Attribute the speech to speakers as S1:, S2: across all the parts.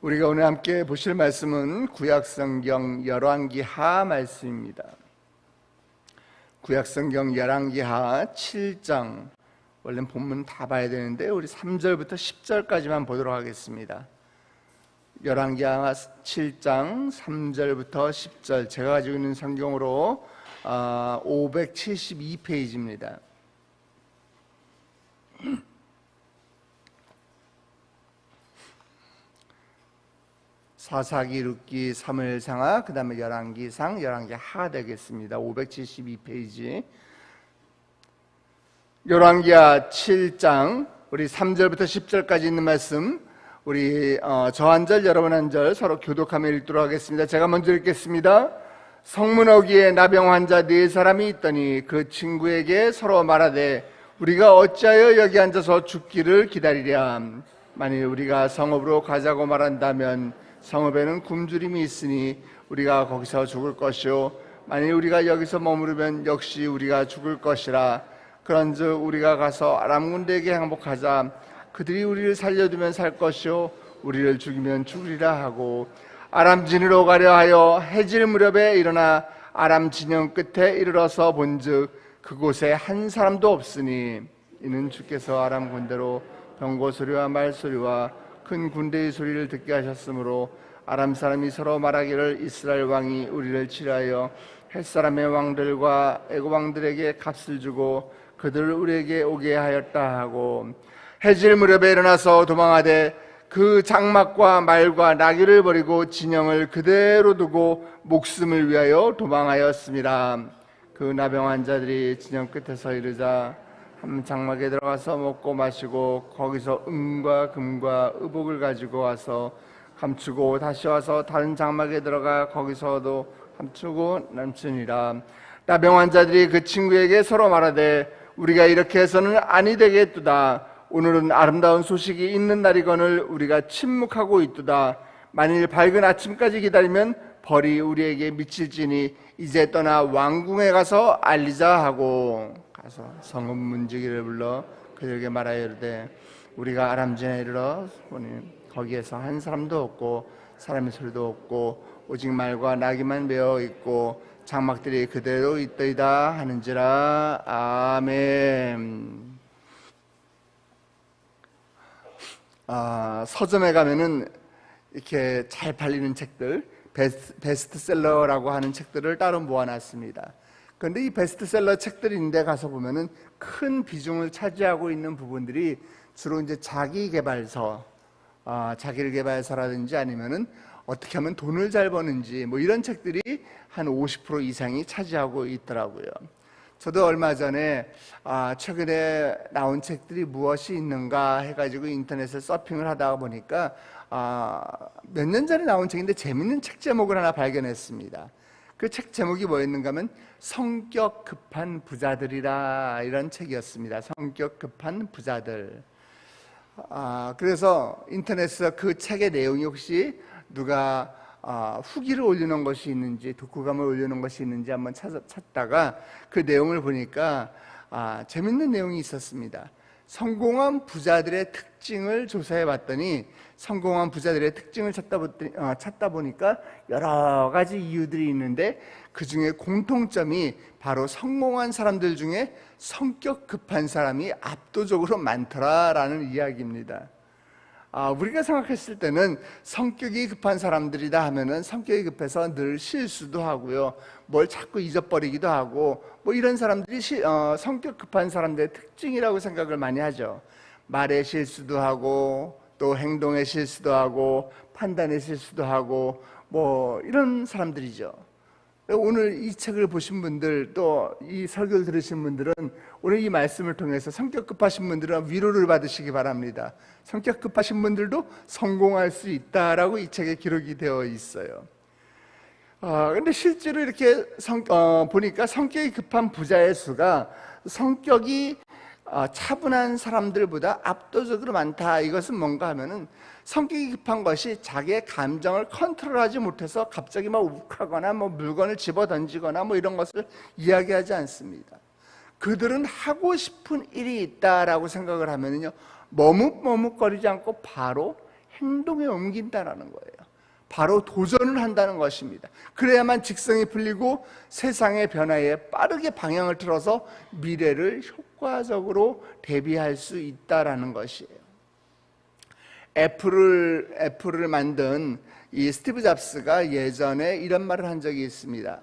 S1: 우리가 오늘 함께 보실 말씀은 구약성경 열왕기하 말씀입니다. 구약성경 열왕기하 7장, 원래는 본문 다 봐야 되는데 우리 3절부터 10절까지만 보도록 하겠습니다. 열왕기하 7장 3절부터 10절, 제가 가지고 있는 성경으로 572페이지입니다. 사사기, 룻기, 사무엘상하, 그 다음에 열왕기상, 열왕기하 되겠습니다. 572페이지. 열왕기하 7장 우리 3절부터 10절까지 있는 말씀, 우리 저 한 절 여러분 한 절 서로 교독하며 읽도록 하겠습니다. 제가 먼저 읽겠습니다. 성문어귀에 나병 환자 4사람이 있더니 그 친구에게 서로 말하되 우리가 어찌하여 여기 앉아서 죽기를 기다리랴. 만일 우리가 성읍으로 가자고 말한다면 성읍에는 굶주림이 있으니 우리가 거기서 죽을 것이요 만일 우리가 여기서 머무르면 역시 우리가 죽을 것이라. 그런즉 우리가 가서 아람 군대에게 항복하자. 그들이 우리를 살려두면 살 것이요 우리를 죽이면 죽으리라 하고 아람 진으로 가려 하여 해질 무렵에 일어나 아람 진영 끝에 이르러서 본즉 그곳에 한 사람도 없으니 이는 주께서 아람 군대로 병거 소리와 말소리와 큰 군대의 소리를 듣게 하셨으므로 아람 사람이 서로 말하기를 이스라엘 왕이 우리를 치려하여 햇사람의 왕들과 애굽 왕들에게 값을 주고 그들을 우리에게 오게 하였다 하고 해질 무렵에 일어나서 도망하되 그 장막과 말과 나귀를 버리고 진영을 그대로 두고 목숨을 위하여 도망하였습니다. 그 나병 환자들이 진영 끝에서 이르자 한 장막에 들어가서 먹고 마시고 거기서 은과 금과 의복을 가지고 와서 감추고 다시 와서 다른 장막에 들어가 거기서도 감추고 남추니라. 나병 환자들이 그 친구에게 서로 말하되 우리가 이렇게 해서는 아니 되겠도다. 오늘은 아름다운 소식이 있는 날이거늘 우리가 침묵하고 있도다. 만일 밝은 아침까지 기다리면 벌이 우리에게 미칠지니 이제 떠나 왕궁에 가서 알리자 하고 가서 성읍 문지기를 불러 그들에게 말하여 이르되 우리가 아람진에 이르러 보니 거기에서 한 사람도 없고 사람의 소리도 없고 오직 말과 나귀만 메어 있고 장막들이 그대로 있더이다 하는지라. 아멘. 서점에 가면은 이렇게 잘 팔리는 책들, 베스트셀러라고 하는 책들을 따로 모아놨습니다. 그런데 이 베스트셀러 책들인데 가서 보면은 큰 비중을 차지하고 있는 부분들이 주로 이제 자기를 개발서라든지 아니면은 어떻게 하면 돈을 잘 버는지 뭐 이런 책들이 한 50% 이상이 차지하고 있더라고요. 저도 얼마 전에 최근에 나온 책들이 무엇이 있는가 해가지고 인터넷에 서핑을 하다가 보니까 몇 년 전에 나온 책인데 재밌는 책 제목을 하나 발견했습니다. 그 책 제목이 뭐였는가 하면 성격 급한 부자들이라, 이런 책이었습니다. 성격 급한 부자들. 그래서 인터넷에서 그 책의 내용이 혹시 누가 후기를 올리는 것이 있는지, 독후감을 올리는 것이 있는지 한번 찾다가 그 내용을 보니까 재밌는 내용이 있었습니다. 성공한 부자들의 특징을 조사해 봤더니 성공한 부자들의 특징을 찾다 보니까 여러 가지 이유들이 있는데 그 중에 공통점이 바로 성공한 사람들 중에 성격 급한 사람이 압도적으로 많더라라는 이야기입니다. 우리가 생각했을 때는 성격이 급한 사람들이다 하면은 성격이 급해서 늘 실수도 하고요, 뭘 자꾸 잊어버리기도 하고 뭐 이런 사람들이 성격 급한 사람들의 특징이라고 생각을 많이 하죠. 말의 실수도 하고 또 행동의 실수도 하고 판단의 실수도 하고 뭐 이런 사람들이죠. 오늘 이 책을 보신 분들, 또 이 설교를 들으신 분들은 오늘 이 말씀을 통해서 성격 급하신 분들은 위로를 받으시기 바랍니다. 성격 급하신 분들도 성공할 수 있다라고 이 책에 기록이 되어 있어요. 근데 실제로 이렇게 보니까 성격이 급한 부자의 수가 성격이 차분한 사람들보다 압도적으로 많다. 이것은 뭔가 하면은 성격이 급한 것이 자기의 감정을 컨트롤하지 못해서 갑자기 막 욱하거나 뭐 물건을 집어 던지거나 뭐 이런 것을 이야기하지 않습니다. 그들은 하고 싶은 일이 있다라고 생각을 하면은요, 머뭇머뭇거리지 않고 바로 행동에 옮긴다라는 거예요. 바로 도전을 한다는 것입니다. 그래야만 직성이 풀리고 세상의 변화에 빠르게 방향을 틀어서 미래를 효과적으로 대비할 수 있다라는 것이에요. 애플을 만든 이 스티브 잡스가 예전에 이런 말을 한 적이 있습니다.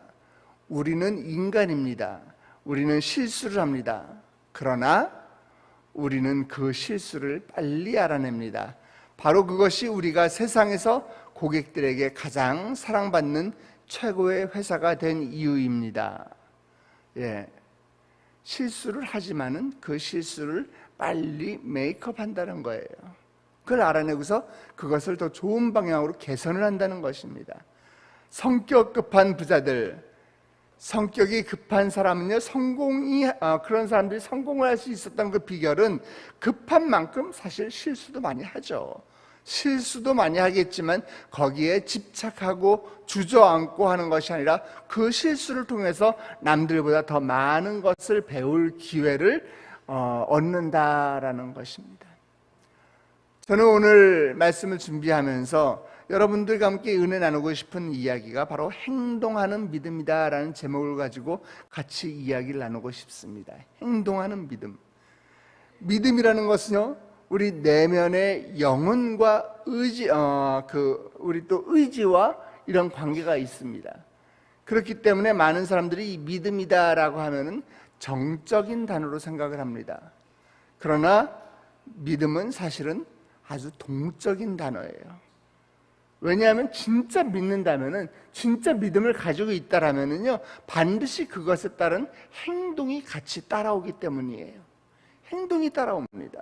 S1: 우리는 인간입니다. 우리는 실수를 합니다. 그러나 우리는 그 실수를 빨리 알아냅니다. 바로 그것이 우리가 세상에서 고객들에게 가장 사랑받는 최고의 회사가 된 이유입니다. 예, 실수를 하지만은 그 실수를 빨리 메이크업 한다는 거예요. 그걸 알아내고서 그것을 더 좋은 방향으로 개선을 한다는 것입니다. 성격 급한 부자들, 성격이 급한 사람은요, 그런 사람들이 성공을 할 수 있었던 그 비결은 급한 만큼 사실 실수도 많이 하죠. 실수도 많이 하겠지만 거기에 집착하고 주저앉고 하는 것이 아니라 그 실수를 통해서 남들보다 더 많은 것을 배울 기회를 얻는다라는 것입니다. 저는 오늘 말씀을 준비하면서 여러분들과 함께 은혜 나누고 싶은 이야기가 바로 행동하는 믿음이다라는 제목을 가지고 같이 이야기를 나누고 싶습니다. 행동하는 믿음. 믿음이라는 것은요, 우리 내면의 영혼과 우리 또 의지와 이런 관계가 있습니다. 그렇기 때문에 많은 사람들이 이 믿음이다라고 하면은 정적인 단어로 생각을 합니다. 그러나 믿음은 사실은 아주 동적인 단어예요. 왜냐하면 진짜 믿는다면은, 진짜 믿음을 가지고 있다라면은요, 반드시 그것에 따른 행동이 같이 따라오기 때문이에요. 행동이 따라옵니다.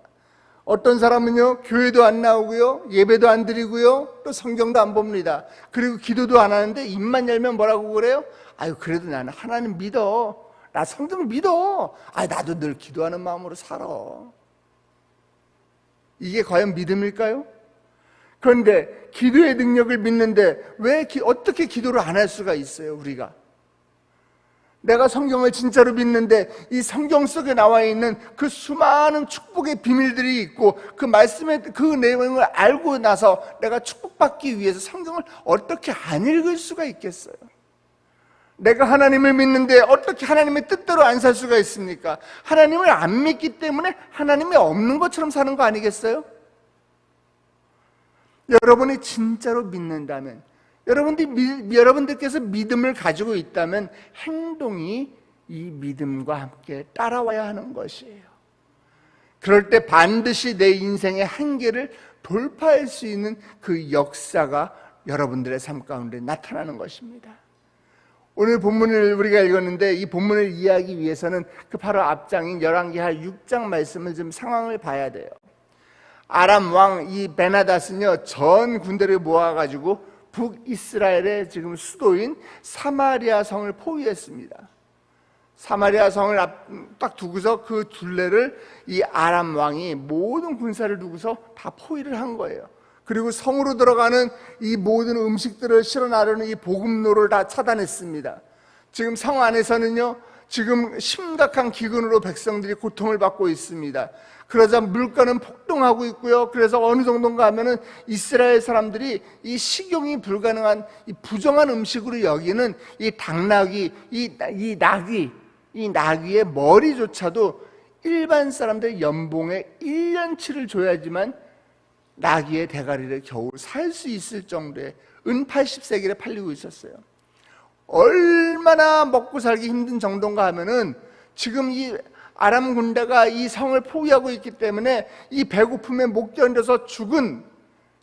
S1: 어떤 사람은요, 교회도 안 나오고요, 예배도 안 드리고요, 또 성경도 안 봅니다. 그리고 기도도 안 하는데 입만 열면 뭐라고 그래요? 아유, 그래도 나는 하나님 믿어. 나 성경 믿어. 나도 늘 기도하는 마음으로 살아. 이게 과연 믿음일까요? 그런데 기도의 능력을 믿는데 어떻게 기도를 안 할 수가 있어요, 우리가? 내가 성경을 진짜로 믿는데 이 성경 속에 나와 있는 그 수많은 축복의 비밀들이 있고 그 말씀의 그 내용을 알고 나서 내가 축복받기 위해서 성경을 어떻게 안 읽을 수가 있겠어요? 내가 하나님을 믿는데 어떻게 하나님의 뜻대로 안 살 수가 있습니까? 하나님을 안 믿기 때문에 하나님이 없는 것처럼 사는 거 아니겠어요? 여러분이 진짜로 믿는다면, 여러분들께서 믿음을 가지고 있다면 행동이 이 믿음과 함께 따라와야 하는 것이에요. 그럴 때 반드시 내 인생의 한계를 돌파할 수 있는 그 역사가 여러분들의 삶 가운데 나타나는 것입니다. 오늘 본문을 우리가 읽었는데 이 본문을 이해하기 위해서는 그 바로 앞장인 열왕기하 6장 말씀을 좀 상황을 봐야 돼요. 아람 왕 이 베나닷은요, 전 군대를 모아가지고 북이스라엘의 지금 수도인 사마리아 성을 포위했습니다. 사마리아 성을 딱 두고서 그 둘레를 이 아람 왕이 모든 군사를 두고서 다 포위를 한 거예요. 그리고 성으로 들어가는 이 모든 음식들을 실어 나르는 이 보급로를 다 차단했습니다. 지금 성 안에서는요, 지금 심각한 기근으로 백성들이 고통을 받고 있습니다. 그러자 물가는 폭등하고 있고요. 그래서 어느 정도인가 하면은 이스라엘 사람들이 이 식용이 불가능한 이 부정한 음식으로 여기는 이 당나귀, 이 나귀의 머리조차도 일반 사람들의 연봉의 1년치를 줘야지만 나귀의 대가리를 겨우 살 수 있을 정도의 은 80세겔에 팔리고 있었어요. 얼마나 먹고 살기 힘든 정도인가 하면은 지금 이 아람 군대가 이 성을 포위하고 있기 때문에 이 배고픔에 못 견뎌서 죽은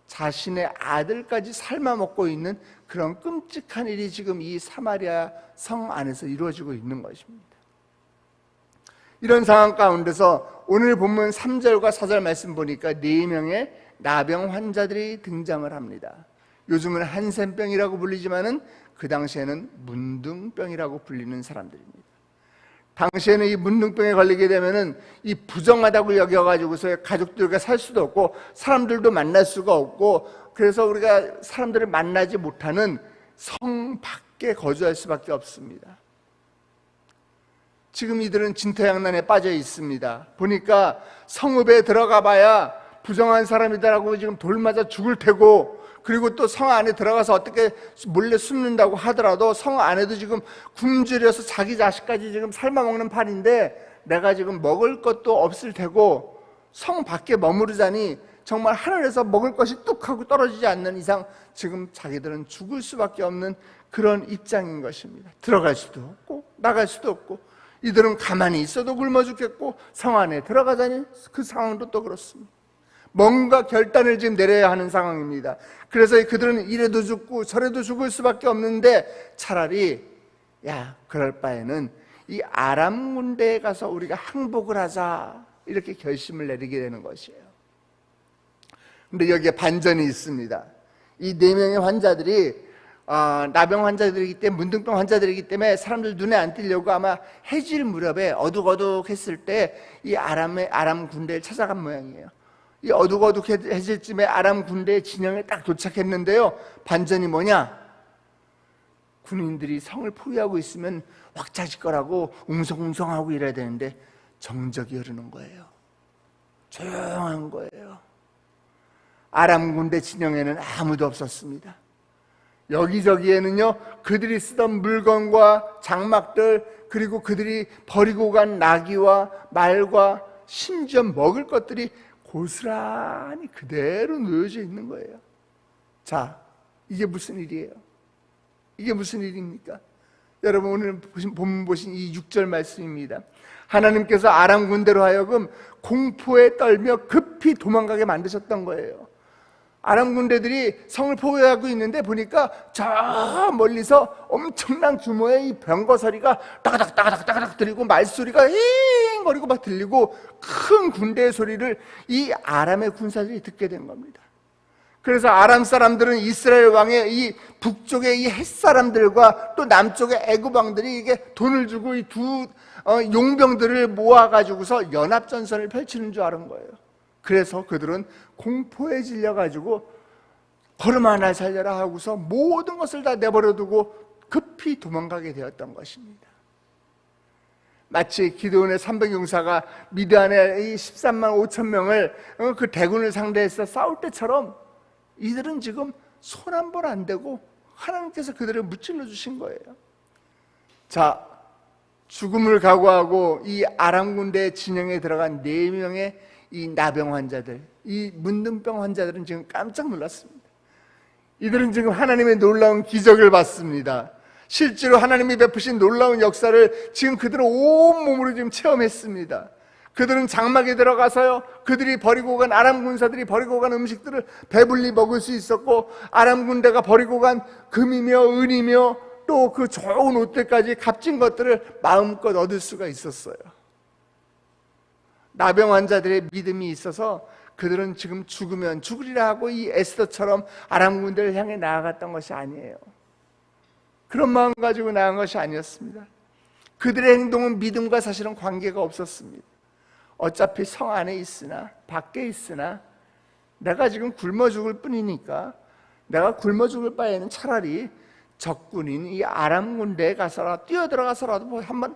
S1: 자신의 아들까지 삶아 먹고 있는 그런 끔찍한 일이 지금 이 사마리아 성 안에서 이루어지고 있는 것입니다. 이런 상황 가운데서 오늘 본문 3절과 4절 말씀 보니까 4명의 나병 환자들이 등장을 합니다. 요즘은 한센병이라고 불리지만은 그 당시에는 문둥병이라고 불리는 사람들입니다. 당시에는 이 문둥병에 걸리게 되면은 이 부정하다고 여겨가지고서 가족들과 살 수도 없고 사람들도 만날 수가 없고, 그래서 우리가 사람들을 만나지 못하는 성 밖에 거주할 수밖에 없습니다. 지금 이들은 진퇴양난에 빠져 있습니다. 보니까 성읍에 들어가 봐야 부정한 사람이다라고 지금 돌 맞아 죽을 테고, 그리고 또 성 안에 들어가서 어떻게 몰래 숨는다고 하더라도 성 안에도 지금 굶주려서 자기 자식까지 지금 삶아먹는 판인데 내가 지금 먹을 것도 없을 테고 성 밖에 머무르자니 정말 하늘에서 먹을 것이 뚝 하고 떨어지지 않는 이상 지금 자기들은 죽을 수밖에 없는 그런 입장인 것입니다. 들어갈 수도 없고 나갈 수도 없고, 이들은 가만히 있어도 굶어 죽겠고 성 안에 들어가자니 그 상황도 또 그렇습니다. 뭔가 결단을 지금 내려야 하는 상황입니다. 그래서 그들은 이래도 죽고 저래도 죽을 수밖에 없는데 차라리 그럴 바에는 이 아람 군대에 가서 우리가 항복을 하자, 이렇게 결심을 내리게 되는 것이에요. 근데 여기에 반전이 있습니다. 이 4명의 환자들이 나병 환자들이기 때문에, 문둥병 환자들이기 때문에 사람들 눈에 안 띄려고 아마 해질 무렵에 어둑어둑했을 때 이 아람 군대를 찾아간 모양이에요. 이 어둑어둑해질 쯤에 아람 군대의 진영에 딱 도착했는데요, 반전이 뭐냐? 군인들이 성을 포위하고 있으면 왁자지껄하고 웅성웅성하고 이래야 되는데 정적이 흐르는 거예요. 조용한 거예요. 아람 군대 진영에는 아무도 없었습니다. 여기저기에는요, 그들이 쓰던 물건과 장막들, 그리고 그들이 버리고 간 나귀와 말과 심지어 먹을 것들이 고스란히 그대로 놓여져 있는 거예요. 자, 이게 무슨 일이에요? 이게 무슨 일입니까? 여러분, 오늘 본문 보신 이 6절 말씀입니다. 하나님께서 아람 군대로 하여금 공포에 떨며 급히 도망가게 만드셨던 거예요. 아람 군대들이 성을 포위하고 있는데 보니까 저 멀리서 엄청난 규모의 이 병거 소리가 따가닥 들리고 말소리가 힝거리고 막 들리고 큰 군대의 소리를 이 아람의 군사들이 듣게 된 겁니다. 그래서 아람 사람들은 이스라엘 왕의 이 북쪽의 이 햇사람들과 또 남쪽의 애굽 왕들이 이게 돈을 주고 이 두 용병들을 모아가지고서 연합전선을 펼치는 줄 아는 거예요. 그래서 그들은 공포에 질려가지고 걸음 하나 살려라 하고서 모든 것을 다 내버려두고 급히 도망가게 되었던 것입니다. 마치 기드온의 300용사가 미디안의 이 13만 5천 명을 그 대군을 상대해서 싸울 때처럼 이들은 지금 손 한 번 안 대고 하나님께서 그들을 무찔러 주신 거예요. 자, 죽음을 각오하고 이 아람 군대 진영에 들어간 4명의 이 나병 환자들, 이 문둥병 환자들은 지금 깜짝 놀랐습니다. 이들은 지금 하나님의 놀라운 기적을 봤습니다. 실제로 하나님이 베푸신 놀라운 역사를 지금 그들은 온몸으로 지금 체험했습니다. 그들은 장막에 들어가서요, 그들이 버리고 간 아람 군사들이 버리고 간 음식들을 배불리 먹을 수 있었고, 아람 군대가 버리고 간 금이며 은이며 또 그 좋은 옷들까지 값진 것들을 마음껏 얻을 수가 있었어요. 나병 환자들의 믿음이 있어서 그들은 지금 죽으면 죽으리라 하고 이 에스더처럼 아람 군대를 향해 나아갔던 것이 아니에요. 그런 마음 가지고 나아간 것이 아니었습니다. 그들의 행동은 믿음과 사실은 관계가 없었습니다. 어차피 성 안에 있으나 밖에 있으나 내가 지금 굶어 죽을 뿐이니까 내가 굶어 죽을 바에는 차라리 적군인 이 아람 군대에 가서라 뛰어들어가서라도 뭐 한번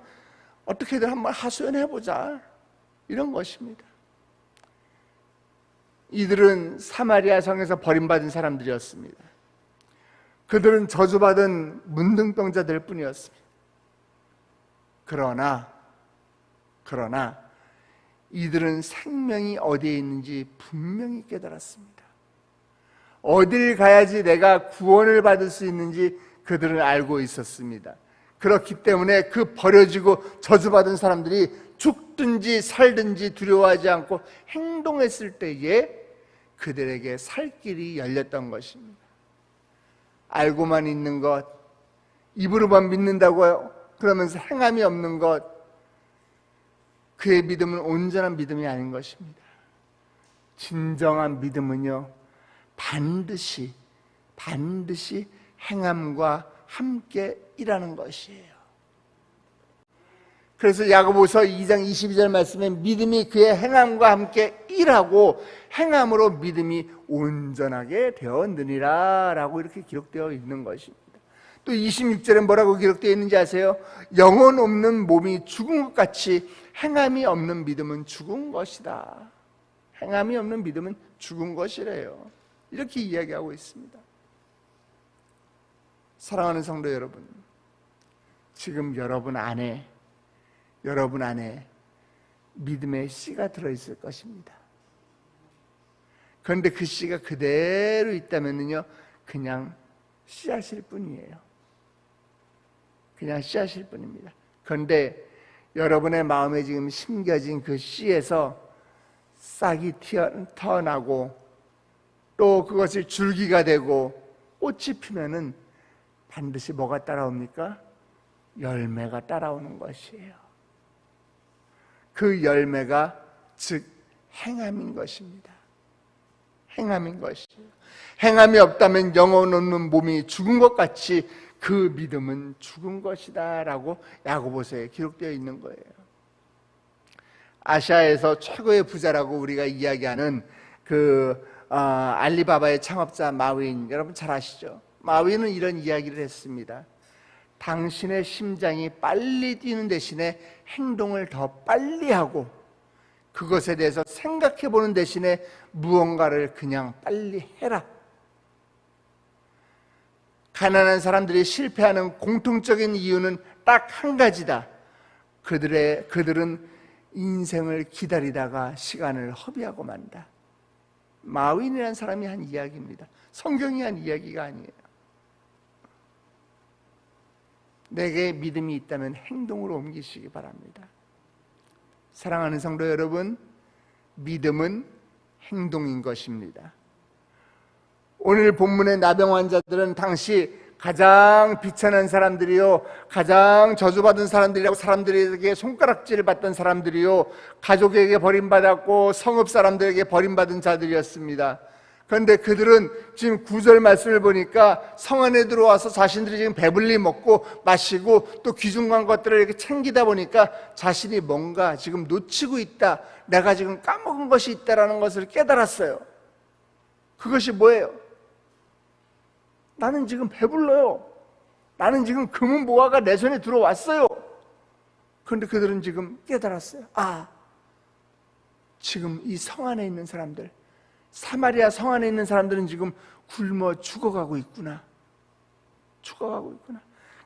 S1: 어떻게든 한번 하소연해보자, 이런 것입니다. 이들은 사마리아 성에서 버림받은 사람들이었습니다. 그들은 저주받은 문둥병자들 뿐이었습니다. 그러나 이들은 생명이 어디에 있는지 분명히 깨달았습니다. 어딜 가야지 내가 구원을 받을 수 있는지 그들은 알고 있었습니다. 그렇기 때문에 그 버려지고 저주받은 사람들이 죽든지 살든지 두려워하지 않고 행동했을 때에 그들에게 살 길이 열렸던 것입니다. 알고만 있는 것, 입으로만 믿는다고요? 그러면서 행함이 없는 것, 그의 믿음은 온전한 믿음이 아닌 것입니다. 진정한 믿음은요, 반드시 행함과 함께 일하는 것이에요. 그래서 야고보서 2장 22절 말씀에 믿음이 그의 행함과 함께 일하고 행함으로 믿음이 온전하게 되었느니라 라고 이렇게 기록되어 있는 것입니다. 또 26절에 뭐라고 기록되어 있는지 아세요? 영혼 없는 몸이 죽은 것 같이 행함이 없는 믿음은 죽은 것이다. 행함이 없는 믿음은 죽은 것이래요. 이렇게 이야기하고 있습니다. 사랑하는 성도 여러분, 지금 여러분 안에 믿음의 씨가 들어있을 것입니다. 그런데 그 씨가 그대로 있다면요, 그냥 씨앗일 뿐이에요. 그냥 씨앗일 뿐입니다. 그런데 여러분의 마음에 지금 심겨진 그 씨에서 싹이 튀어나고 또 그것이 줄기가 되고 꽃이 피면은 반드시 뭐가 따라옵니까? 열매가 따라오는 것이에요. 그 열매가 즉 행함인 것입니다. 행함인 것이에요. 행함이 없다면 영혼 없는 몸이 죽은 것 같이 그 믿음은 죽은 것이다 라고 야고보서에 기록되어 있는 거예요. 아시아에서 최고의 부자라고 우리가 이야기하는 알리바바의 창업자 마윈, 여러분 잘 아시죠? 마윈은 이런 이야기를 했습니다. 당신의 심장이 빨리 뛰는 대신에 행동을 더 빨리 하고 그것에 대해서 생각해 보는 대신에 무언가를 그냥 빨리 해라. 가난한 사람들이 실패하는 공통적인 이유는 딱 한 가지다. 그들은 인생을 기다리다가 시간을 허비하고 만다. 마윈이라는 사람이 한 이야기입니다. 성경이 한 이야기가 아니에요. 내게 믿음이 있다면 행동으로 옮기시기 바랍니다. 사랑하는 성도 여러분, 믿음은 행동인 것입니다. 오늘 본문의 나병 환자들은 당시 가장 비천한 사람들이요, 가장 저주받은 사람들이라고 사람들에게 손가락질을 받던 사람들이요, 가족에게 버림받았고 성읍 사람들에게 버림받은 자들이었습니다. 그런데 그들은 지금 9절 말씀을 보니까 성 안에 들어와서 자신들이 지금 배불리 먹고 마시고 또 귀중한 것들을 이렇게 챙기다 보니까 자신이 뭔가 지금 놓치고 있다, 내가 지금 까먹은 것이 있다라는 것을 깨달았어요. 그것이 뭐예요? 나는 지금 배불러요. 나는 지금 금은보화가 내 손에 들어왔어요. 그런데 그들은 지금 깨달았어요. 지금 이 성 안에 있는 사람들, 사마리아 성 안에 있는 사람들은 지금 굶어 죽어가고 있구나.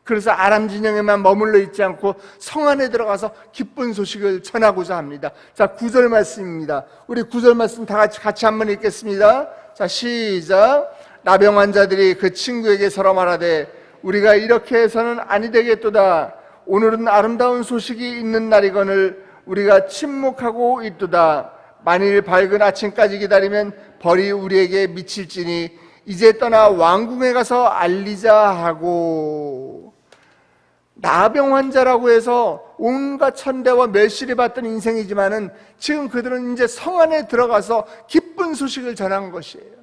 S1: 그래서 아람 진영에만 머물러 있지 않고 성 안에 들어가서 기쁜 소식을 전하고자 합니다. 자, 9절 말씀입니다. 우리 9절 말씀 다 같이 한번 읽겠습니다. 자, 시작. 나병 환자들이 그 친구에게 서로 말하되 우리가 이렇게 해서는 아니 되겠도다. 오늘은 아름다운 소식이 있는 날이거늘 우리가 침묵하고 있도다. 만일 밝은 아침까지 기다리면 벌이 우리에게 미칠지니 이제 떠나 왕궁에 가서 알리자 하고. 나병 환자라고 해서 온갖 천대와 멸시를 받던 인생이지만은 지금 그들은 이제 성 안에 들어가서 기쁜 소식을 전한 것이에요.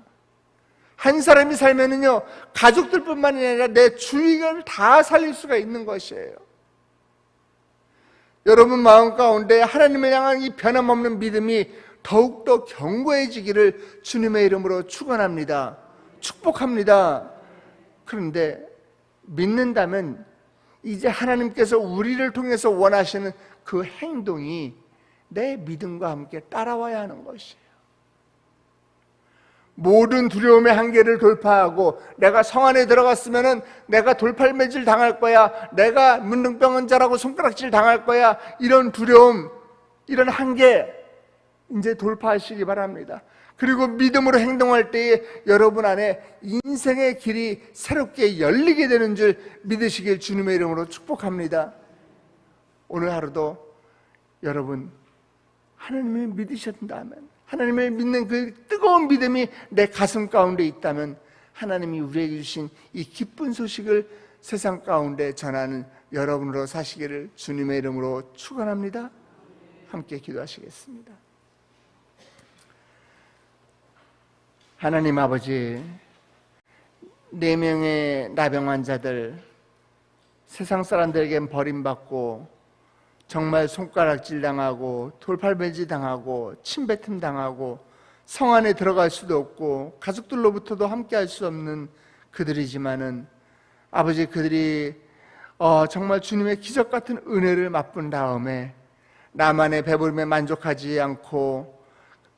S1: 한 사람이 살면은요, 가족들뿐만 아니라 내 주위를 다 살릴 수가 있는 것이에요. 여러분 마음 가운데 하나님을 향한 이 변함없는 믿음이 더욱더 견고해지기를 주님의 이름으로 축원합니다. 축복합니다. 그런데 믿는다면 이제 하나님께서 우리를 통해서 원하시는 그 행동이 내 믿음과 함께 따라와야 하는 것이에요. 모든 두려움의 한계를 돌파하고 내가 성 안에 들어갔으면 내가 돌팔매질 당할 거야, 내가 문둥병 환자라고 손가락질 당할 거야, 이런 두려움, 이런 한계 이제 돌파하시기 바랍니다. 그리고 믿음으로 행동할 때에 여러분 안에 인생의 길이 새롭게 열리게 되는 줄 믿으시길 주님의 이름으로 축복합니다. 오늘 하루도 여러분 하나님을 믿으셨다면, 하나님을 믿는 그 뜨거운 믿음이 내 가슴 가운데 있다면 하나님이 우리에게 주신 이 기쁜 소식을 세상 가운데 전하는 여러분으로 사시기를 주님의 이름으로 축원합니다. 함께 기도하시겠습니다. 하나님 아버지, 4명의 나병 환자들, 세상 사람들에겐 버림받고 정말 손가락질 당하고 돌팔매질 당하고 침뱉음 당하고 성 안에 들어갈 수도 없고 가족들로부터도 함께 할 수 없는 그들이지만은 아버지, 그들이 정말 주님의 기적 같은 은혜를 맛본 다음에 나만의 배부름에 만족하지 않고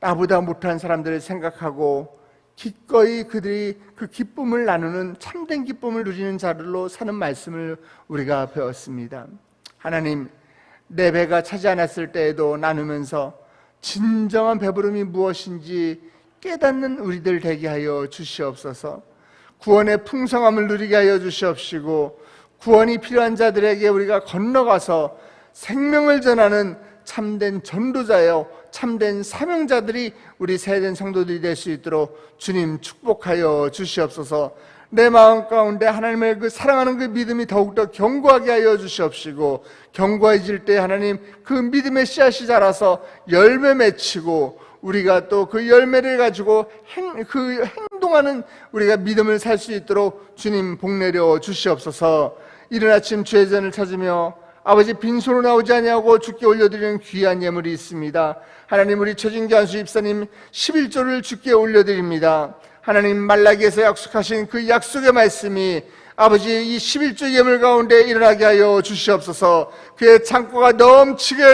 S1: 나보다 못한 사람들을 생각하고 기꺼이 그들이 그 기쁨을 나누는 참된 기쁨을 누리는 자들로 사는 말씀을 우리가 배웠습니다. 하나님, 내 배가 차지 않았을 때에도 나누면서 진정한 배부름이 무엇인지 깨닫는 우리들 되게 하여 주시옵소서. 구원의 풍성함을 누리게 하여 주시옵시고, 구원이 필요한 자들에게 우리가 건너가서 생명을 전하는 참된 전도자여 참된 사명자들이 우리 세된 성도들이 될 수 있도록 주님 축복하여 주시옵소서. 내 마음 가운데 하나님의 그 사랑하는 그 믿음이 더욱더 견고하게 하여 주시옵시고, 견고해질 때 하나님 그 믿음의 씨앗이 자라서 열매 맺히고, 우리가 또 그 열매를 가지고 행동하는 우리가 믿음을 살 수 있도록 주님 복내려 주시옵소서. 이른 아침 주의 전을 찾으며 아버지 빈손으로 나오지 아니하고 주께 올려드리는 귀한 예물이 있습니다. 하나님, 우리 최진기 안수 집사님 11조를 주께 올려드립니다. 하나님, 말라기에서 약속하신 그 약속의 말씀이 아버지 이 11조 예물 가운데 일어나게 하여 주시옵소서. 그의 창고가 넘치게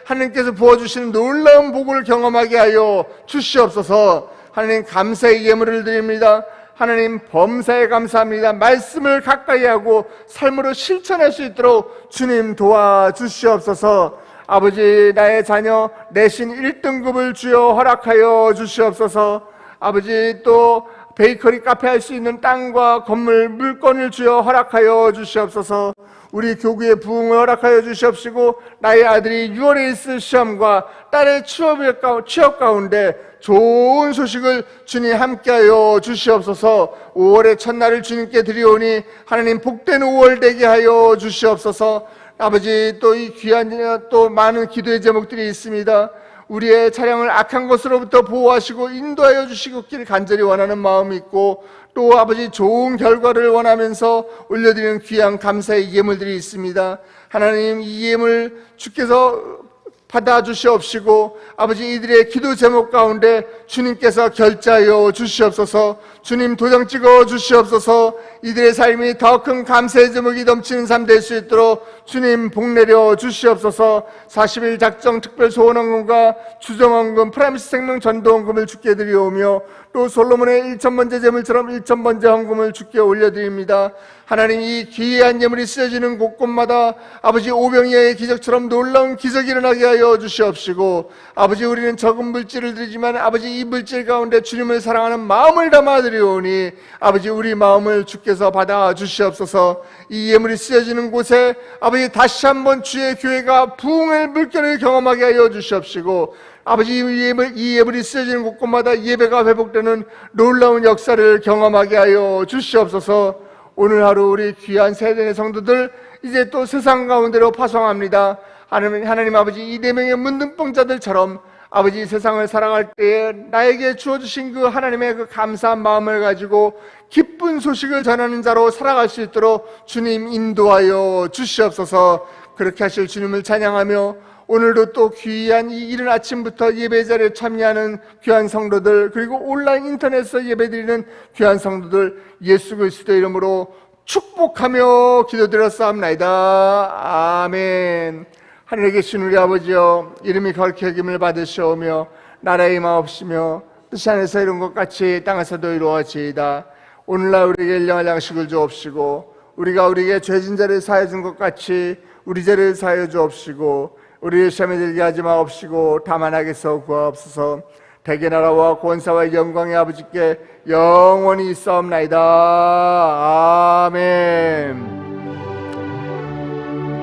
S1: 하나님께서 부어주시는 놀라운 복을 경험하게 하여 주시옵소서. 하나님, 감사의 예물을 드립니다. 하나님, 범사에 감사합니다. 말씀을 가까이 하고 삶으로 실천할 수 있도록 주님 도와주시옵소서. 아버지, 나의 자녀 내신 1등급을 주여 허락하여 주시옵소서. 아버지, 또 베이커리 카페 할 수 있는 땅과 건물, 물건을 주여 허락하여 주시옵소서. 우리 교구의 부흥을 허락하여 주시옵시고, 나의 아들이 6월에 있을 시험과 딸의 취업 가운데 좋은 소식을 주님 함께하여 주시옵소서. 5월의 첫날을 주님께 드리오니 하나님 복된 5월 되게 하여 주시옵소서. 아버지, 또 이 귀한 또 많은 기도의 제목들이 있습니다. 우리의 차량을 악한 것으로부터 보호하시고 인도하여 주시길 간절히 원하는 마음이 있고, 또 아버지 좋은 결과를 원하면서 올려드리는 귀한 감사의 예물들이 있습니다. 하나님, 이 예물 주께서 받아주시옵시고, 아버지 이들의 기도 제목 가운데 주님께서 결제하여 주시옵소서. 주님 도장 찍어 주시옵소서. 이들의 삶이 더 큰 감사의 제목이 넘치는 삶 될 수 있도록 주님 복내려 주시옵소서. 40일 작정 특별 소원헌금과 주정헌금, 프라미스 생명 전도헌금을 주께 드리오며, 또 솔로몬의 1,000번째 제물처럼 1,000번째 헌금을 주께 올려드립니다. 하나님, 이 귀한 예물이 쓰여지는 곳곳마다 아버지 오병이어의 기적처럼 놀라운 기적이 일어나게 하여 주시옵시고, 아버지 우리는 적은 물질을 드리지만 아버지 이 물질 가운데 주님을 사랑하는 마음을 담아 드리오니 아버지 우리 마음을 주께서 받아 주시옵소서. 이 예물이 쓰여지는 곳에 아버지 다시 한번 주의 교회가 부흥의 물결을 경험하게 하여 주시옵시고, 아버지 이 예물이 쓰여지는 곳곳마다 예배가 회복되는 놀라운 역사를 경험하게 하여 주시옵소서. 오늘 하루 우리 귀한 세대의 성도들 이제 또 세상 가운데로 파송합니다. 하나님 아버지, 이 4명의 문둥병자들처럼 아버지 세상을 살아갈 때에 나에게 주어주신 그 하나님의 그 감사한 마음을 가지고 기쁜 소식을 전하는 자로 살아갈 수 있도록 주님 인도하여 주시옵소서. 그렇게 하실 주님을 찬양하며, 오늘도 또 귀한 이 이른 아침부터 예배 자리에 참여하는 귀한 성도들, 그리고 온라인 인터넷에서 예배드리는 귀한 성도들 예수 그리스도의 이름으로 축복하며 기도드렸사옵나이다. 아멘. 하늘에 계신 우리 아버지여, 이름이 거룩히 여김을 받으시오며 나라의 임하옵시며 뜻이 하늘에서 이룬 것 같이 땅에서도 이루어지이다. 오늘날 우리에게 일용할 양식을 주옵시고, 우리가 우리에게 죄진 자를 사하여 준 것 같이 우리 죄를 사하여 주옵시고, 우리를 시험에 들게 하지 마옵시고 다만 악에서 구하옵소서. 대개 나라와 권사와 영광의 아버지께 영원히 있사옵나이다. 아멘.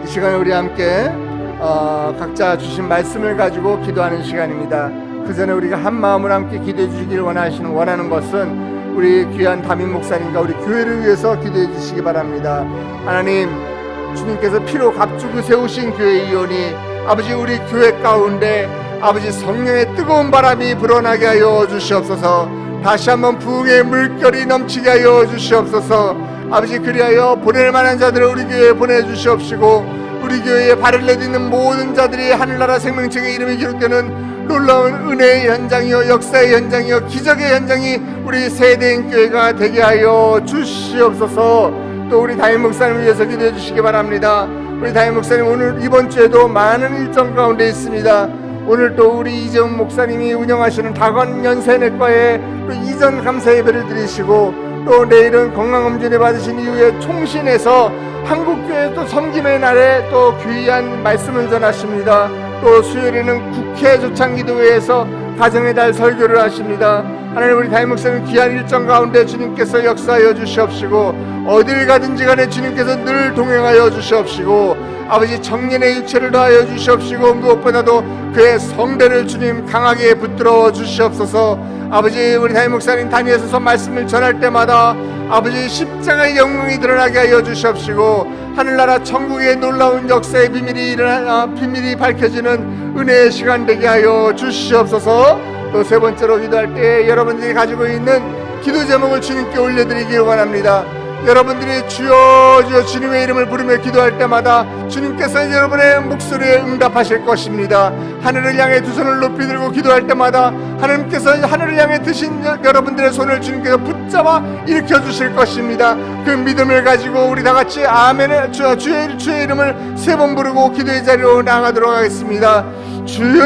S1: 이 시간에 우리 함께 각자 주신 말씀을 가지고 기도하는 시간입니다. 그 전에 우리가 한 마음으로 함께 기도해 주시기를 원하는 것은 우리 귀한 담임 목사님과 우리 교회를 위해서 기도해 주시기 바랍니다. 하나님, 주님께서 피로 값주고 세우신 교회이오니 아버지 우리 교회 가운데 아버지 성령의 뜨거운 바람이 불어나게 하여 주시옵소서. 다시 한번 부흥의 물결이 넘치게 하여 주시옵소서. 아버지, 그리하여 보낼 만한 자들을 우리 교회에 보내주시옵시고, 우리 교회에 발을 내딛는 모든 자들이 하늘나라 생명책의 이름이 기록되는 놀라운 은혜의 현장이요 역사의 현장이요 기적의 현장이 우리 세대인 교회가 되게 하여 주시옵소서. 또 우리 담임 목사님을 위해서 기도해 주시기 바랍니다. 우리 담임 목사님 오늘 이번 주에도 많은 일정 가운데 있습니다. 오늘 또 우리 이재훈 목사님이 운영하시는 다건연세내과에 또 이전 감사 예배를 드리시고, 또 내일은 건강검진을 받으신 이후에 총신에서 한국교회 또 섬김의 날에 또 귀한 말씀을 전하십니다. 또 수요일에는 국회 조창기도회에서 가정의 달 설교를 하십니다. 하나님, 우리 담임 목사님 귀한 일정 가운데 주님께서 역사하여 주시옵시고, 어딜 가든지 간에 주님께서 늘 동행하여 주시옵시고, 아버지 청년의 육체를 더하여 주시옵시고, 무엇보다도 그의 성대를 주님 강하게 붙들어 주시옵소서. 아버지, 우리 담임 목사님 단위에서 말씀을 전할 때마다 아버지 십자가의 영광이 드러나게 하여 주시옵시고, 하늘나라 천국의 놀라운 역사의 비밀이 밝혀지는 은혜의 시간 되게 하여 주시옵소서. 또 세 번째로 기도할 때 여러분들이 가지고 있는 기도 제목을 주님께 올려드리기 원합니다. 여러분들이 주여 주여 주님의 이름을 부르며 기도할 때마다 주님께서 여러분의 목소리에 응답하실 것입니다. 하늘을 향해 두 손을 높이 들고 기도할 때마다 하나님께서 하늘을 향해 드신 여러분들의 손을 주님께서 붙잡아 일으켜 주실 것입니다. 그 믿음을 가지고 우리 다 같이 아멘을 주의 이름을 세 번 부르고 기도의 자리로 나아가도록 하겠습니다. 주여.